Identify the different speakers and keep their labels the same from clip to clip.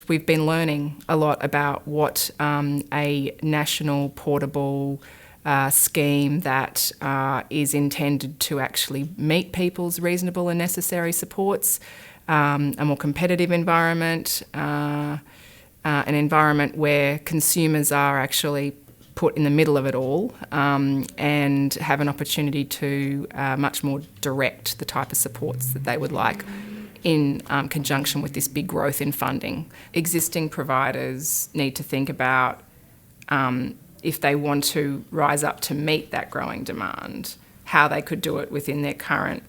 Speaker 1: We've been learning a lot about what a national portable scheme that is intended to actually meet people's reasonable and necessary supports, a more competitive environment, an environment where consumers are actually put in the middle of it all and have an opportunity to much more direct the type of supports that they would like in conjunction with this big growth in funding. Existing providers need to think about if they want to rise up to meet that growing demand, how they could do it within their current,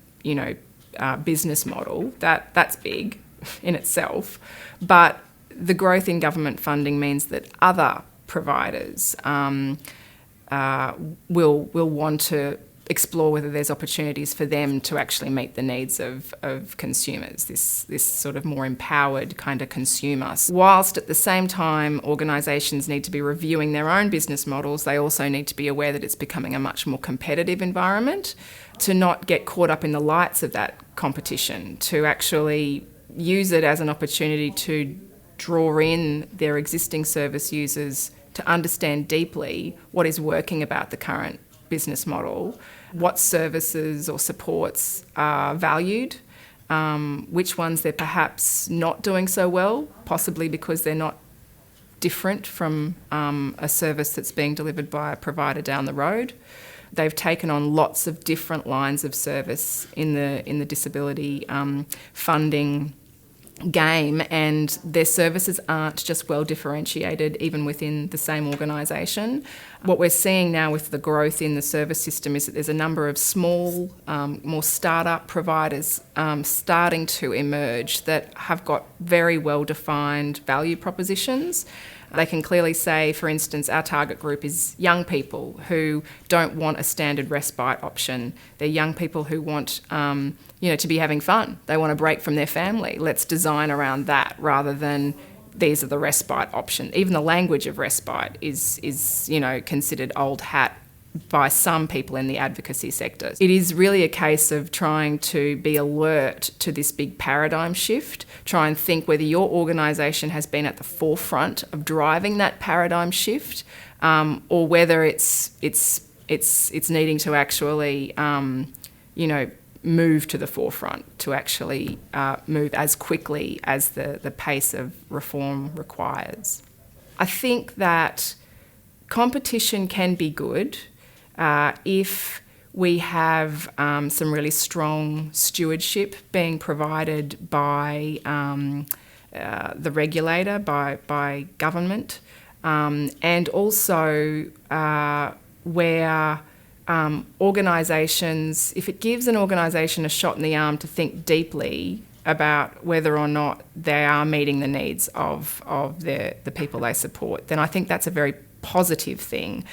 Speaker 1: business model. That's big in itself, but the growth in government funding means that other providers will want to explore whether there's opportunities for them to actually meet the needs of consumers, this sort of more empowered kind of consumer. Whilst at the same time organisations need to be reviewing their own business models, they also need to be aware that it's becoming a much more competitive environment, to not get caught up in the lights of that competition, to actually use it as an opportunity to draw in their existing service users to understand deeply what is working about the current business model, what services or supports are valued, which ones they're perhaps not doing so well, possibly because they're not different from a service that's being delivered by a provider down the road. They've taken on lots of different lines of service in the disability funding game, and their services aren't just well differentiated even within the same organisation. What we're seeing now with the growth in the service system is that there's a number of small, more start-up providers starting to emerge that have got very well-defined value propositions. They can clearly say, for instance, our target group is young people who don't want a standard respite option. They're young people who want, to be having fun. They want a break from their family. Let's design around that rather than these are the respite options. Even the language of respite is considered old hat by some people in the advocacy sector. It is really a case of trying to be alert to this big paradigm shift, try and think whether your organisation has been at the forefront of driving that paradigm shift, or whether it's needing to actually, move to the forefront, to actually move as quickly as the pace of reform requires. I think that competition can be good if we have some really strong stewardship being provided by the regulator, by government, and also where organisations, if it gives an organisation a shot in the arm to think deeply about whether or not they are meeting the needs of the people they support, then I think that's a very positive thing.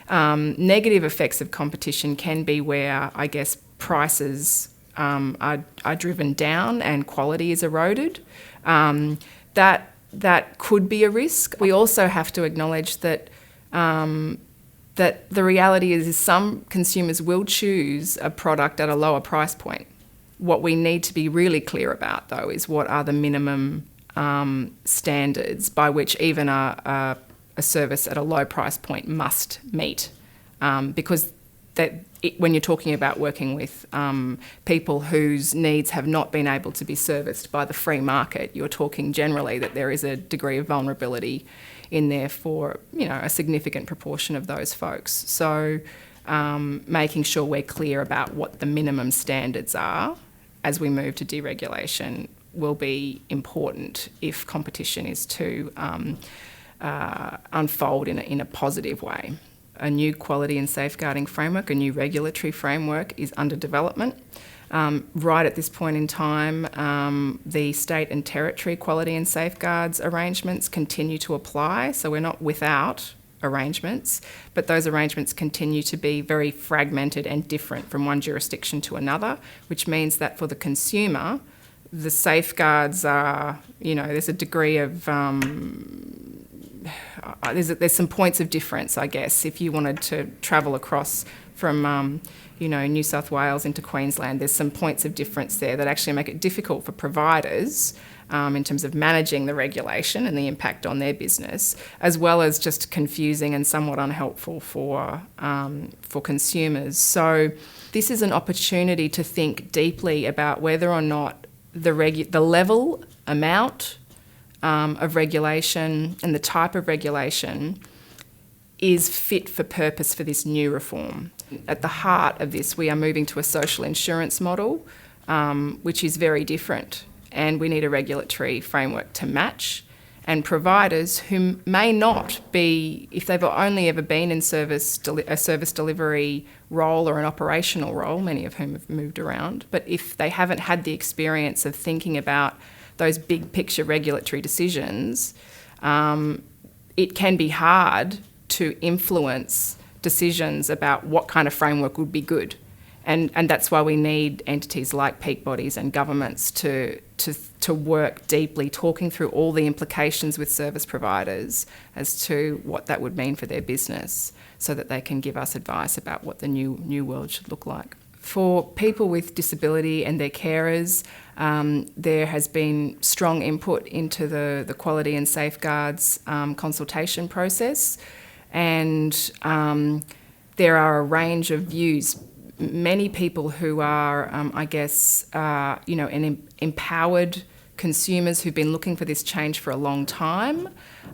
Speaker 1: Negative effects of competition can be where, I guess, prices are driven down and quality is eroded. That could be a risk. We also have to acknowledge that the reality is some consumers will choose a product at a lower price point. What we need to be really clear about, though, is what are the minimum standards by which even a service at a low price point must meet, because when you're talking about working with people whose needs have not been able to be serviced by the free market, you're talking generally that there is a degree of vulnerability in there for a significant proportion of those folks. So making sure we're clear about what the minimum standards are as we move to deregulation will be important if competition is to unfold in a positive way. A new quality and safeguarding framework, a new regulatory framework is under development. Right at this point in time, the state and territory quality and safeguards arrangements continue to apply, so we're not without arrangements, but those arrangements continue to be very fragmented and different from one jurisdiction to another, which means that for the consumer, the safeguards are, there's a degree of there's some points of difference, I guess, if you wanted to travel across from New South Wales into Queensland. There's some points of difference there that actually make it difficult for providers in terms of managing the regulation and the impact on their business, as well as just confusing and somewhat unhelpful for consumers. So this is an opportunity to think deeply about whether or not the level, amount of regulation and the type of regulation is fit for purpose for this new reform. At the heart of this, we are moving to a social insurance model, which is very different, and we need a regulatory framework to match. And providers who may not be, if they've only ever been in a service delivery role or an operational role, many of whom have moved around, but if they haven't had the experience of thinking about those big picture regulatory decisions, it can be hard to influence decisions about what kind of framework would be good. And that's why we need entities like peak bodies and governments to work deeply, talking through all the implications with service providers as to what that would mean for their business, so that they can give us advice about what the new world should look like. For people with disability and their carers, there has been strong input into the quality and safeguards consultation process, and there are a range of views. Many people who are, empowered consumers who've been looking for this change for a long time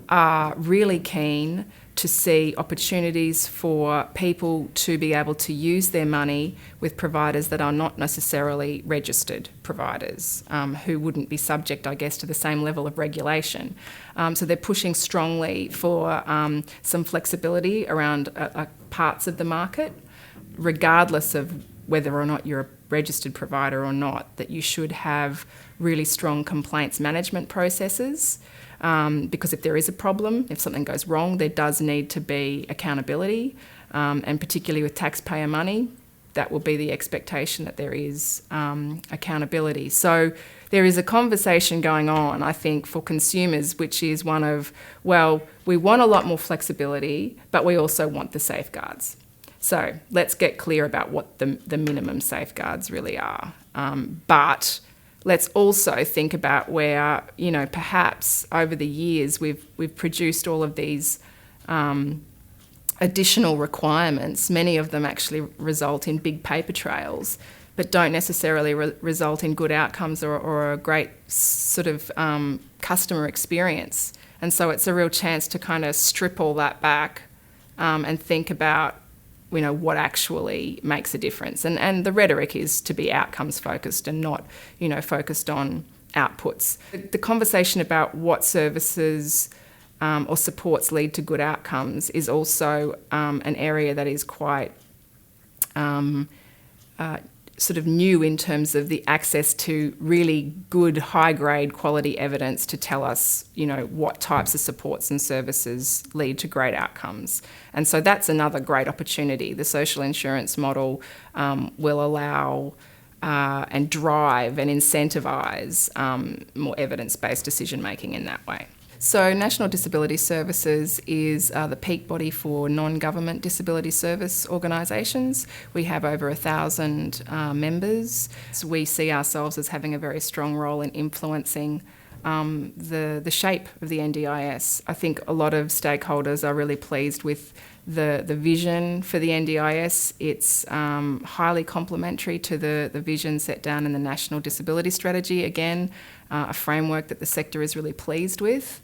Speaker 1: are really keen to see opportunities for people to be able to use their money with providers that are not necessarily registered providers, who wouldn't be subject, I guess, to the same level of regulation. So they're pushing strongly for some flexibility around parts of the market, regardless of whether or not you're a registered provider or not, that you should have really strong complaints management processes, because if there is a problem, if something goes wrong, there does need to be accountability, and particularly with taxpayer money, that will be the expectation that there is accountability. So there is a conversation going on, I think, for consumers, which is one of, well, we want a lot more flexibility, but we also want the safeguards. So let's get clear about what the minimum safeguards really are. But let's also think about where, perhaps over the years we've produced all of these additional requirements. Many of them actually result in big paper trails, but don't necessarily result in good outcomes or a great sort of customer experience. And so it's a real chance to kind of strip all that back and think about what actually makes a difference. And the rhetoric is to be outcomes focused and not, focused on outputs. The conversation about what services or supports lead to good outcomes is also an area that is quite sort of new in terms of the access to really good, high-grade quality evidence to tell us, what types of supports and services lead to great outcomes. And so that's another great opportunity. The social insurance model will allow and drive and incentivise more evidence-based decision-making in that way. So National Disability Services is the peak body for non-government disability service organisations. We have over 1,000 members. So we see ourselves as having a very strong role in influencing the shape of the NDIS. I think a lot of stakeholders are really pleased with the vision for the NDIS. It's highly complementary to the vision set down in the National Disability Strategy. Again, a framework that the sector is really pleased with.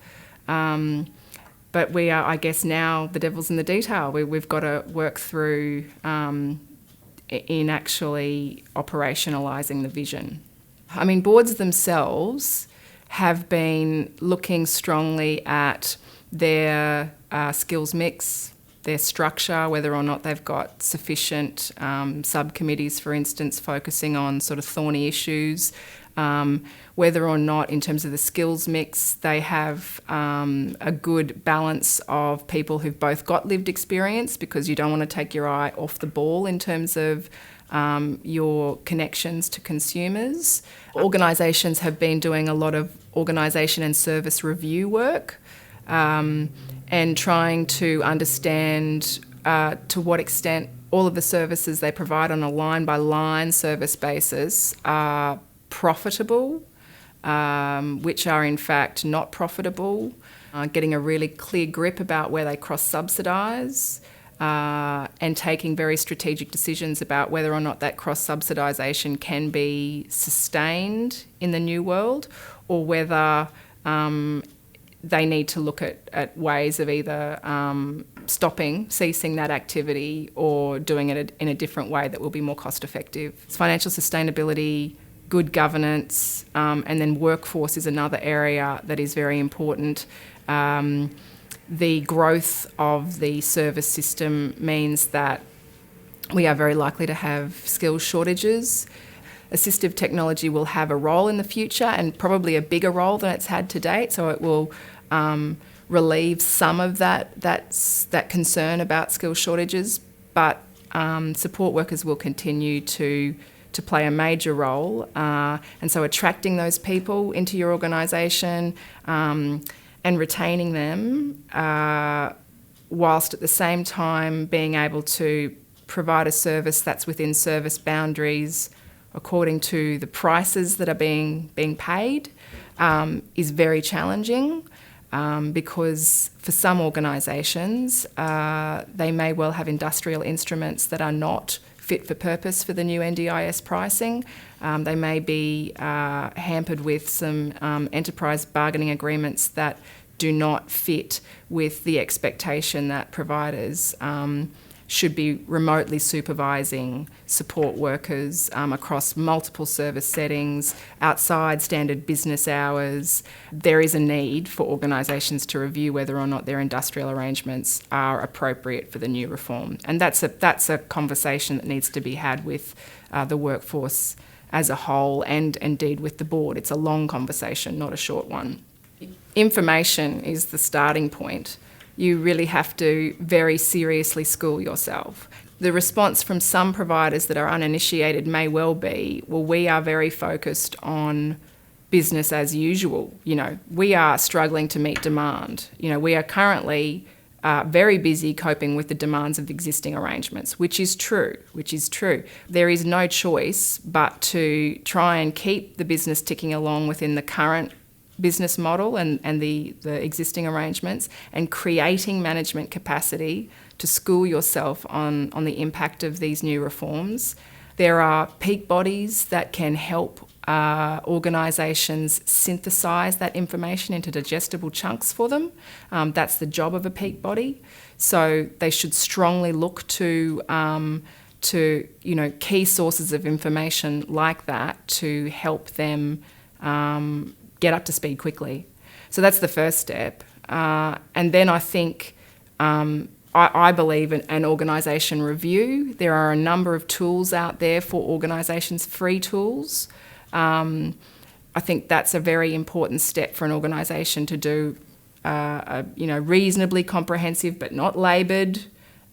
Speaker 1: But we are, I guess, now the devil's in the detail. We've got to work through in actually operationalising the vision. I mean, boards themselves have been looking strongly at their skills mix, their structure, whether or not they've got sufficient subcommittees, for instance, focusing on sort of thorny issues, whether or not in terms of the skills mix they have a good balance of people who've both got lived experience, because you don't want to take your eye off the ball in terms of your connections to consumers. Organisations have been doing a lot of organisation and service review work, and trying to understand to what extent all of the services they provide on a line-by-line service basis are profitable, which are in fact not profitable, getting a really clear grip about where they cross-subsidise, and taking very strategic decisions about whether or not that cross-subsidisation can be sustained in the new world, or whether they need to look at ways of either ceasing that activity, or doing it in a different way that will be more cost effective. Financial sustainability, good governance, and then workforce is another area that is very important. The growth of the service system means that we are very likely to have skills shortages. Assistive technology will have a role in the future, and probably a bigger role than it's had to date, so it will relieve some of that concern about skills shortages, but support workers will continue to play a major role, and so attracting those people into your organisation and retaining them, whilst at the same time being able to provide a service that's within service boundaries according to the prices that are being paid, is very challenging, because for some organisations they may well have industrial instruments that are not fit for purpose for the new NDIS pricing. They may be hampered with some enterprise bargaining agreements that do not fit with the expectation that providers should be remotely supervising support workers across multiple service settings, outside standard business hours. There is a need for organisations to review whether or not their industrial arrangements are appropriate for the new reform. And that's a conversation that needs to be had with the workforce as a whole, and indeed with the board. It's a long conversation, not a short one. Information is the starting point. You really have to very seriously school yourself. The response from some providers that are uninitiated may well be, well, we are very focused on business as usual. We are struggling to meet demand. We are currently very busy coping with the demands of existing arrangements, which is true. There is no choice but to try and keep the business ticking along within the current business model and the existing arrangements, and creating management capacity to school yourself on the impact of these new reforms. There are peak bodies that can help organisations synthesise that information into digestible chunks for them. That's the job of a peak body. So they should strongly look to key sources of information like that to help them get up to speed quickly. So that's the first step. And then I think, I believe in an organisation review. There are a number of tools out there for organisations, free tools. I think that's a very important step for an organisation to do, a reasonably comprehensive but not laboured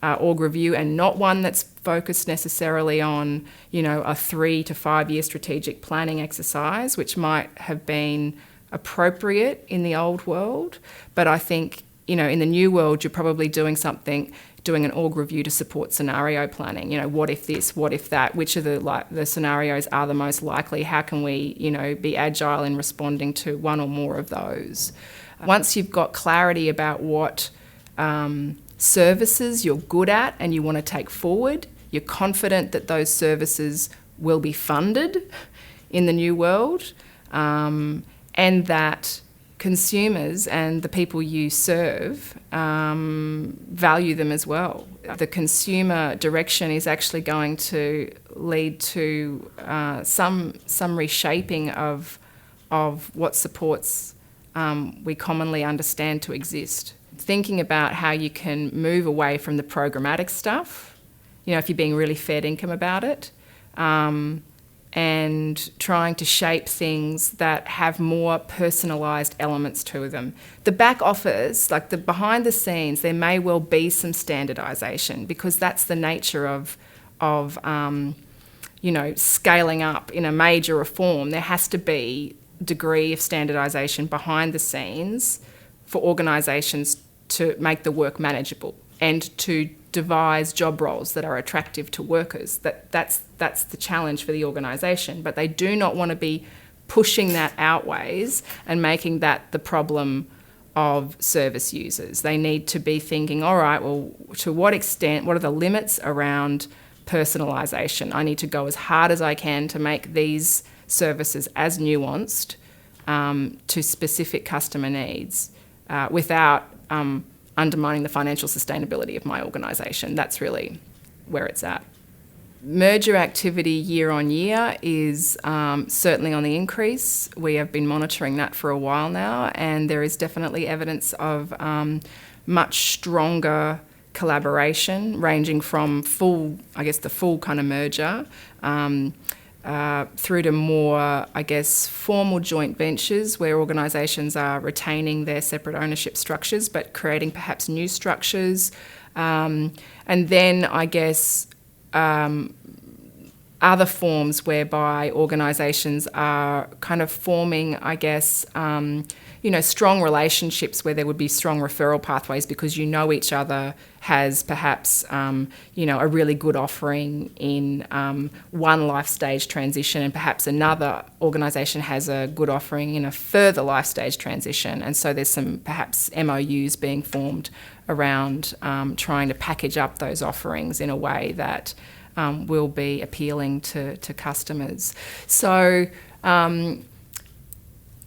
Speaker 1: org review, and not one that's focused necessarily on, a 3 to 5 year strategic planning exercise, which might have been appropriate in the old world. But I think, in the new world, you're probably doing an org review to support scenario planning. What if this, what if that? Which of the scenarios are the most likely? How can we, be agile in responding to one or more of those? Once you've got clarity about what services you're good at and you want to take forward, you're confident that those services will be funded in the new world, and that consumers and the people you serve value them as well. The consumer direction is actually going to lead to some reshaping of what supports we commonly understand to exist. Thinking about how you can move away from the programmatic stuff, if you're being really fair income about it, and trying to shape things that have more personalised elements to them. The back office, like the behind the scenes, there may well be some standardisation, because that's the nature of scaling up in a major reform. There has to be a degree of standardisation behind the scenes for organisations to make the work manageable and to devise job roles that are attractive to workers. That's the challenge for the organisation. But they do not want to be pushing that outways and making that the problem of service users. They need to be thinking, all right, well, to what extent, what are the limits around personalisation? I need to go as hard as I can to make these services as nuanced to specific customer needs without undermining the financial sustainability of my organisation. That's really where it's at. Merger activity year on year is certainly on the increase. We have been monitoring that for a while now, and there is definitely evidence of much stronger collaboration, ranging from the full kind of merger, through to more, formal joint ventures where organisations are retaining their separate ownership structures but creating perhaps new structures. And then, other forms whereby organisations are kind of forming, strong relationships where there would be strong referral pathways because each other has perhaps, a really good offering in one life stage transition, and perhaps another organisation has a good offering in a further life stage transition. And so there's some perhaps MOUs being formed around trying to package up those offerings in a way that will be appealing to customers. So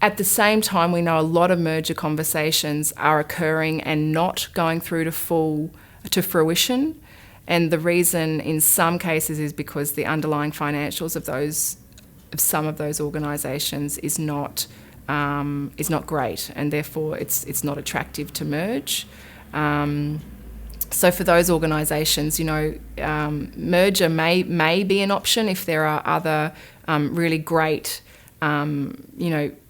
Speaker 1: at the same time, we know a lot of merger conversations are occurring and not going through to fruition. And the reason in some cases is because the underlying financials of some of those organisations is not great, and therefore it's not attractive to merge. So for those organisations, merger may be an option if there are other really great,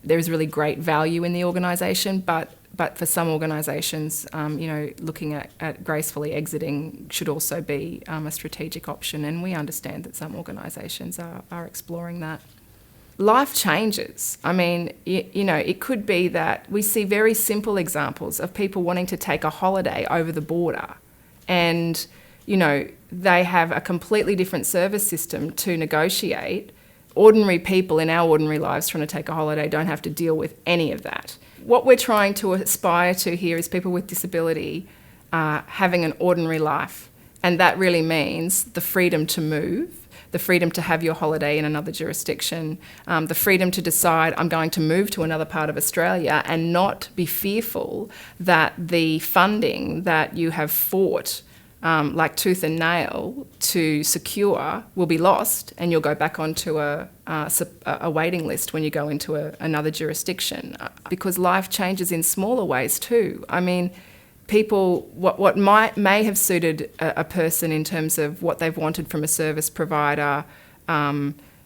Speaker 1: there is really great value in the organisation, but for some organisations, looking at gracefully exiting should also be a strategic option, and we understand that some organisations are exploring that. Life changes. It could be that we see very simple examples of people wanting to take a holiday over the border, and, they have a completely different service system to negotiate. Ordinary people in our ordinary lives trying to take a holiday don't have to deal with any of that. What we're trying to aspire to here is people with disability having an ordinary life, and that really means the freedom to move, the freedom to have your holiday in another jurisdiction, the freedom to decide I'm going to move to another part of Australia and not be fearful that the funding that you have fought like tooth and nail to secure will be lost, and you'll go back onto a waiting list when you go into another jurisdiction. Because life changes in smaller ways too. People, what may have suited a person in terms of what they've wanted from a service provider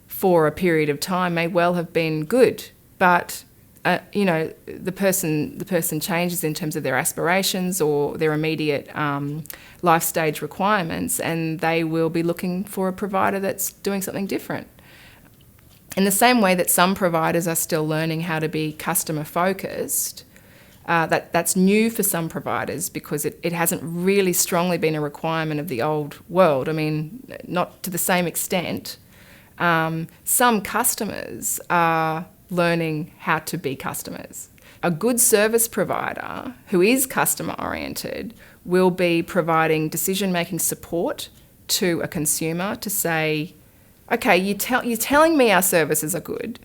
Speaker 1: for a period of time may well have been good, but the person changes in terms of their aspirations or their immediate life stage requirements, and they will be looking for a provider that's doing something different. In the same way that some providers are still learning how to be customer focused, that's new for some providers because it hasn't really strongly been a requirement of the old world. Not to the same extent. Some customers are learning how to be customers. A good service provider who is customer oriented will be providing decision-making support to a consumer to say, okay, you're telling me our services are good,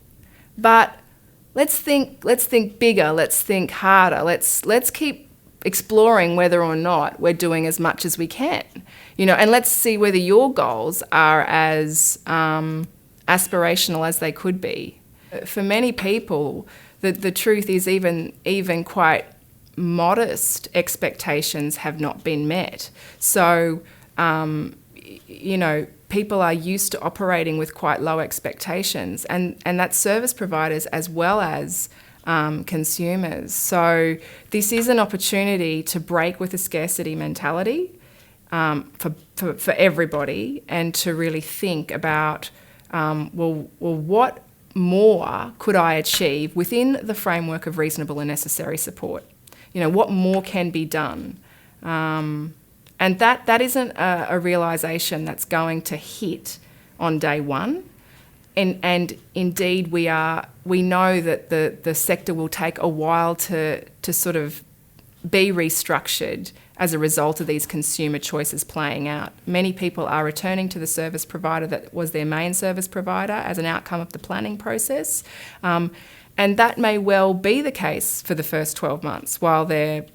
Speaker 1: but let's think bigger, let's think harder, let's keep exploring whether or not we're doing as much as we can, and let's see whether your goals are as aspirational as they could be. For many people, the truth is even quite modest expectations have not been met. So, people are used to operating with quite low expectations, and that's service providers as well as consumers. So this is an opportunity to break with the scarcity mentality for everybody, and to really think about, what more could I achieve within the framework of reasonable and necessary support? what more can be done? And that isn't a realisation that's going to hit on day one. And indeed, we know that the sector will take a while to sort of be restructured as a result of these consumer choices playing out. Many people are returning to the service provider that was their main service provider as an outcome of the planning process. And that may well be the case for the first 12 months while they're,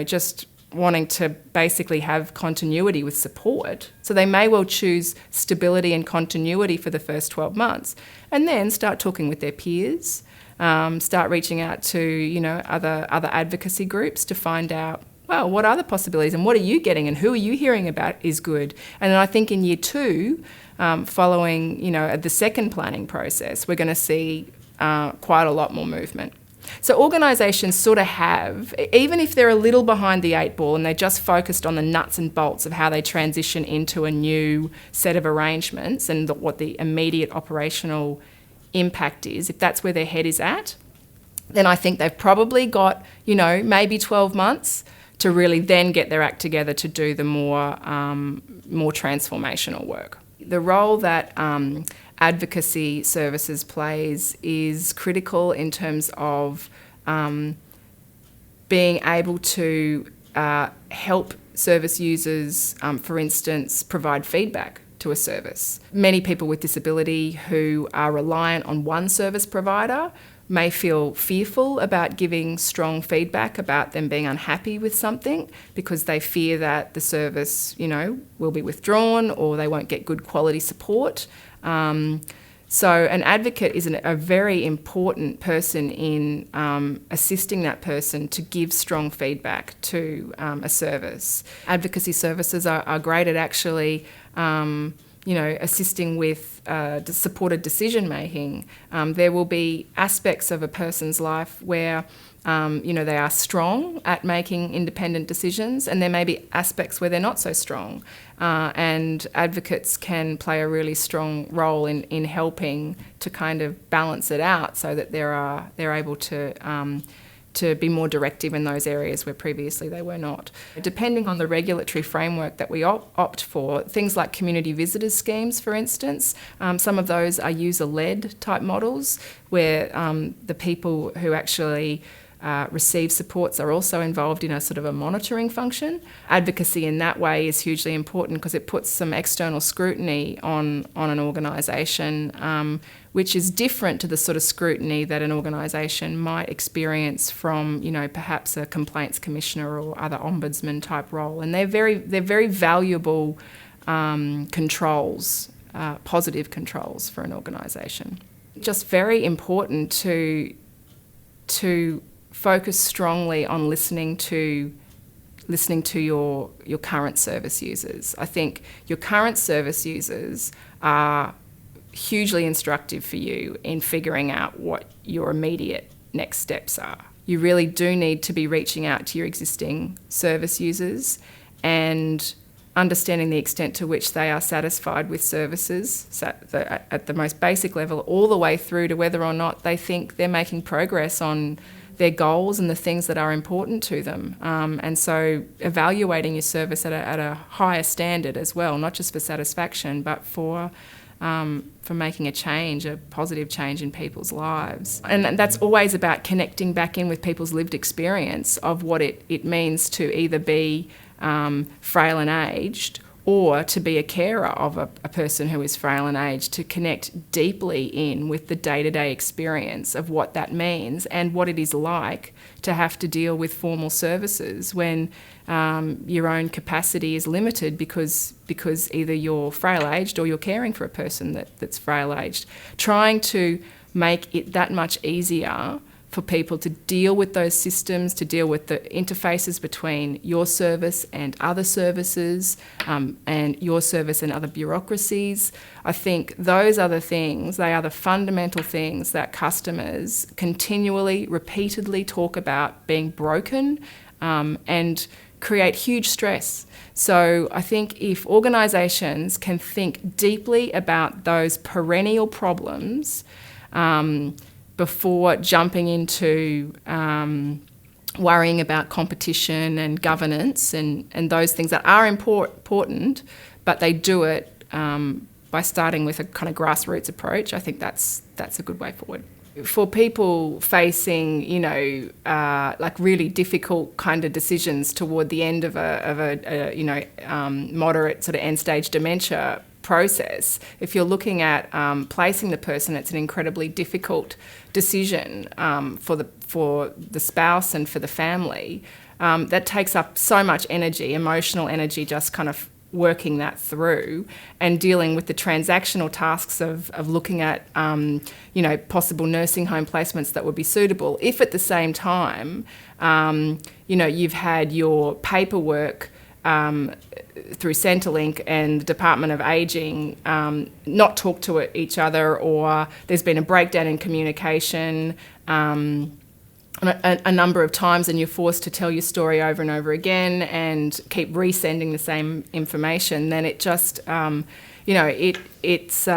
Speaker 1: just wanting to basically have continuity with support. So they may well choose stability and continuity for the first 12 months and then start talking with their peers, start reaching out to, other advocacy groups to find out, well, what are the possibilities and what are you getting and who are you hearing about is good? And then I think in year 2, following, the second planning process, we're going to see quite a lot more movement. So organisations sort of have, even if they're a little behind the 8 ball and they're just focused on the nuts and bolts of how they transition into a new set of arrangements and what the immediate operational impact is, if that's where their head is at, then I think they've probably got, maybe 12 months to really then get their act together to do the more transformational work. The role that advocacy services plays is critical in terms of being able to help service users, for instance, provide feedback to a service. Many people with disability who are reliant on one service provider may feel fearful about giving strong feedback about them being unhappy with something because they fear that the service, will be withdrawn or they won't get good quality support. So an advocate is a very important person in assisting that person to give strong feedback to a service. Advocacy services are great at actually assisting with supported decision making. There will be aspects of a person's life where they are strong at making independent decisions, and there may be aspects where they're not so strong. And advocates can play a really strong role in helping to kind of balance it out so that they're able to be more directive in those areas where previously they were not. Depending on the regulatory framework that we opt for, things like community visitors schemes, for instance, some of those are user-led type models where the people who actually receive supports are also involved in a sort of a monitoring function. Advocacy in that way is hugely important because it puts some external scrutiny on an organisation, which is different to the sort of scrutiny that an organisation might experience from, perhaps a complaints commissioner or other ombudsman type role. And they're very valuable controls, positive controls for an organisation. Just very important to focus strongly on listening to your current service users. I think your current service users are hugely instructive for you in figuring out what your immediate next steps are. You really do need to be reaching out to your existing service users and understanding the extent to which they are satisfied with services at the most basic level, all the way through to whether or not they think they're making progress on their goals and the things that are important to them. And so evaluating your service at a higher standard as well, not just for satisfaction, but for making a change, a positive change in people's lives. And that's always about connecting back in with people's lived experience of what it means to either be frail and aged or to be a carer of a person who is frail and aged, to connect deeply in with the day-to-day experience of what that means and what it is like to have to deal with formal services when your own capacity is limited because either you're frail-aged or you're caring for a person that's frail-aged. Trying to make it that much easier for people to deal with those systems, to deal with the interfaces between your service and other services, and your service and other bureaucracies. I think those are the things, they are the fundamental things that customers continually, repeatedly talk about being broken and create huge stress. So I think if organisations can think deeply about those perennial problems, before jumping into worrying about competition and governance and those things that are important, but they do it by starting with a kind of grassroots approach. I think that's a good way forward. For people facing, like really difficult kind of decisions toward the end of a moderate sort of end stage dementia process, if you're looking at placing the person, it's an incredibly difficult decision for the spouse and for the family. That takes up so much energy, emotional energy, just kind of working that through and dealing with the transactional tasks of looking at possible nursing home placements that would be suitable. If at the same time you've had your paperwork through Centrelink and the Department of Ageing not talk to each other, or there's been a breakdown in communication a number of times, and you're forced to tell your story over and over again and keep resending the same information, then it just it's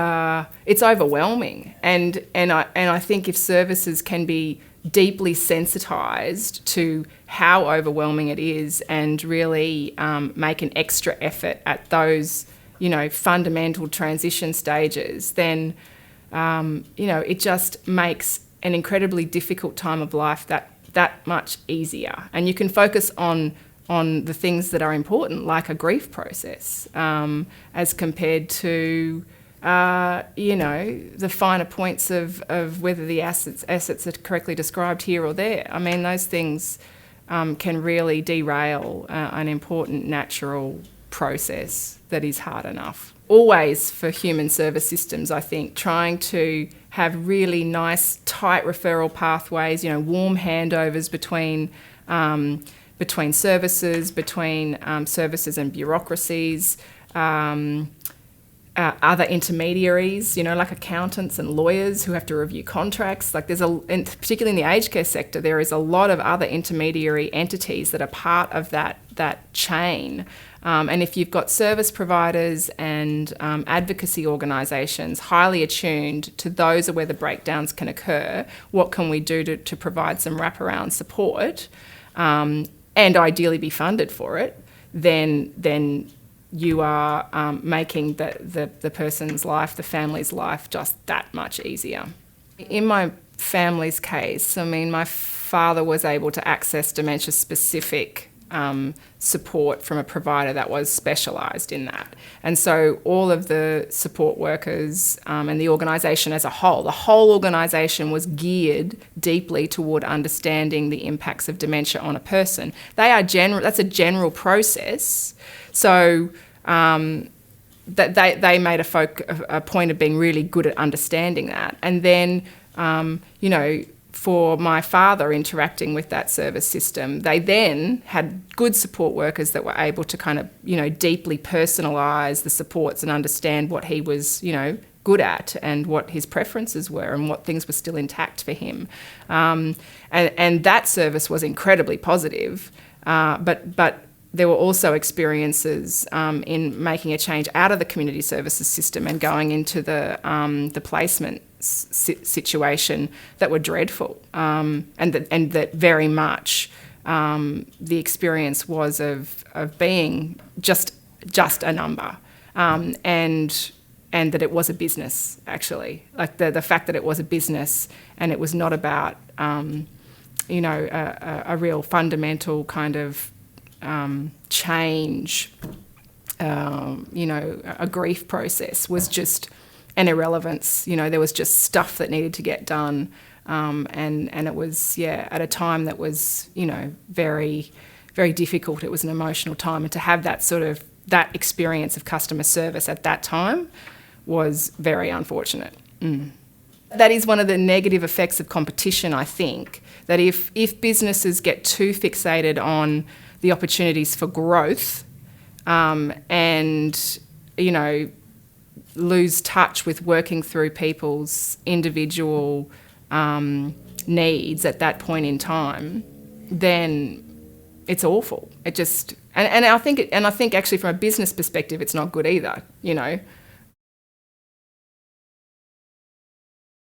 Speaker 1: overwhelming. And I think if services can be deeply sensitised to how overwhelming it is and really make an extra effort at those fundamental transition stages, then it just makes an incredibly difficult time of life that much easier. And you can focus on the things that are important, like a grief process, as compared to the finer points of whether the assets are correctly described here or there. I mean, those things can really derail an important natural process that is hard enough. Always for human service systems, I think, trying to have really nice, tight referral pathways, warm handovers between services, between services and bureaucracies, other intermediaries, like accountants and lawyers who have to review contracts. Like and particularly in the aged care sector, there is a lot of other intermediary entities that are part of that chain. And if you've got service providers and advocacy organisations highly attuned to those where the breakdowns can occur, what can we do to provide some wraparound support and ideally be funded for it, then you are making the person's life, the family's life, just that much easier. In my family's case, I mean, my father was able to access dementia-specific support from a provider that was specialised in that. And so all of the support workers and the organisation as a whole, the whole organisation was geared deeply toward understanding the impacts of dementia on a person. That's a general process. So that they made a point of being really good at understanding that. And then, for my father interacting with that service system, they then had good support workers that were able to kind of, deeply personalise the supports and understand what he was, good at and what his preferences were and what things were still intact for him. And that service was incredibly positive, but there were also experiences in making a change out of the community services system and going into the placement situation that were dreadful, and that very much the experience was of being just a number, and that it was a business, actually. Like the fact that it was a business and it was not about a real fundamental kind of change, a grief process was just an irrelevance. There was just stuff that needed to get done, and it was, at a time that was, very, very difficult. It was an emotional time, and to have that experience of customer service at that time was very unfortunate. That is one of the negative effects of competition, I think, that if businesses get too fixated on the opportunities for growth, and lose touch with working through people's individual needs at that point in time, then it's awful. It just and I think actually from a business perspective, it's not good either.